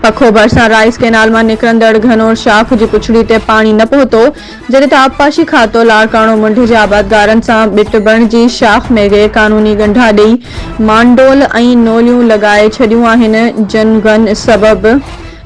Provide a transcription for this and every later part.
पखो भरिसां rice canal मां निकिरंदड़ घनौर शाख जी पुछड़ी ते पाणी न पहुतो जॾहिं त आबपाशी खातो लाड़काणो मुंड जे आबादगारनि सां ॿिट बणिजी शाख में गैर कानूनी ॻंढा ॾेई मांडोल ऐं नोलियूं लॻाए छॾियूं आहिनि जिन सबबि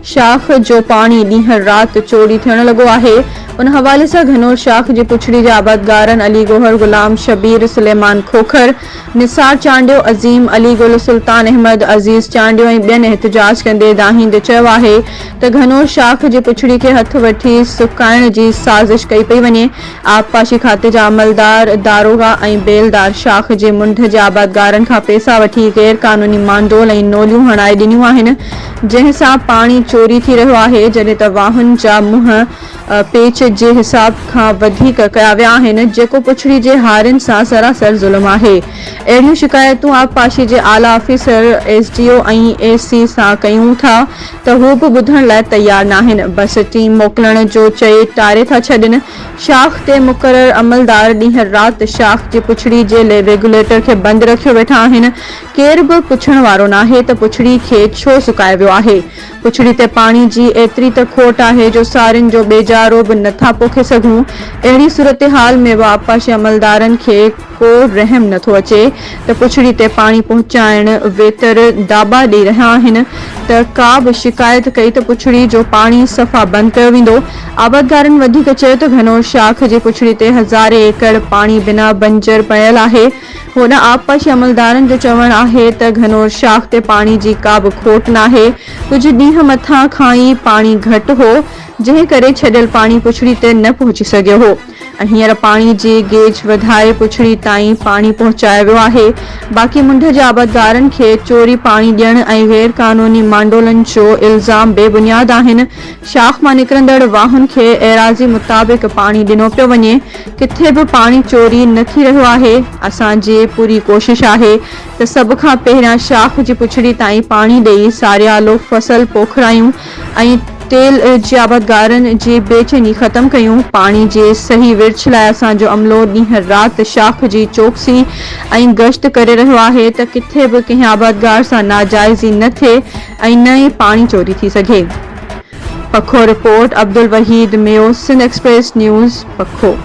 शाख जो पाणी ॾींहं राति चोरी थियण लॻो आहे। उन हवाले सां घनौर शाख जी पुछड़ी जे आबादगारनि अली गोहर गुलाम शबीर सुलेमान खोखर निसार चांडियो अज़ीम अली गुल सुल्तान अहमद अज़ीज़ चांडियो ऐं ॿियनि एहतिजाज कंदे दाहींदे चयो आहे त घनौर शाख जी पुछड़ी खे हथ वठी सुकाइण जी साज़िश कई पई वञे। आबपाशी खाते जा अमलदार दारोगा ऐं बेलदार शाख जे मुंड जे आबादगारनि खां पैसा वठी गैर कानूनी मांडोल ऐं नोलियूं हणाए ॾिनियूं आहिनि जंहिं सां पाणी चोरी थी रहियो आहे जॾहिं त वाहन जा मुंहं पेच जे हिसाब खां वधीक कया विया आहिनि जेको पुछड़ी जे हारियुनि सां सरासर ज़ुल्म आहे। अहिड़ियूं शिकायतूं आबपाशी जे आला ऑफिसर एसडीओ ऐं एसी सां कयूं था त हू बि ॿुधण लाइ तयार नाहिनि बस टीम मोकिलण जो चई टारे था छॾनि। शाख ते मुक़रर अमलदार ॾींहं राति शाख जी पुछड़ी जे रेगुलेटर खे बंदि रखियो वेठा आहिनि। केर बि पुछण वारो नाहे त पुछड़ी खे छो सुकाए वियो आहे। पुछड़ी ते पाणी जी एतिरी त खोट आहे जो सारियुनि जो बेजारो बि नथा पोखे सघूं। अहिड़ी सूरतहाल में बि आबपाशी अमलदारनि खे को रहम नथो अचे त पुछड़ी ते पाणी पहुचाइण वेतर दाबा ॾेई रहिया आहिनि त का बि शिकायत कई त पुछड़ी जो पाणी सफ़ा बंदि कयो वेंदो। आबादगारनि वधीक चयो त घनौर शाख जी पुछड़ी ते हज़ारे एकड़ पाणी बिना बंजर पियल आहे। होॾां आबपाशी अमलदारनि जो चवणु आहे त घनौर शाख ते पाणी जी का बि खोट नाहे। कुझु ॾींहं मथां खां ई पाणी घटि हो जंहिं करे छॾियल पाणी पुछड़ी ते न पहुची सघियो हो ऐं हींअर पाणी जी गेज वधाए पुछड़ी ताईं पाणी पहुचायो वियो आहे। बाक़ी मुंड जे आबादगारनि खे चोरी पाणी ॾियण ऐं गैर कानूनी मांडोलनि जो इल्ज़ाम बेबुनियाद आहिनि। शाख मां निकिरंदड़ वाहन खे एराज़ी मुताबिक़ पाणी ॾिनो पियो वञे। किथे बि पाणी चोरी न थी रहियो आहे। असांजी पूरी कोशिश आहे त सभ खां पहिरियां शाख जी पुछड़ी ताईं पाणी ॾेई सारियालो फसल पोखरायूं ऐं तेल जे आबादगारनि जी बेचैनी ख़त्म कयूं। पाणी जे सही विर्छ लाइ असांजो अमलो ॾींहं राति शाख जी चौकसी ऐं गश्त करे रहियो आहे त किथे बि कंहिं आबादगार सां नाजाइज़ी न थिए ऐं न ई पाणी चोरी थी सघे। पखो report Abdul Waheed Mayo Sindh express news पखो।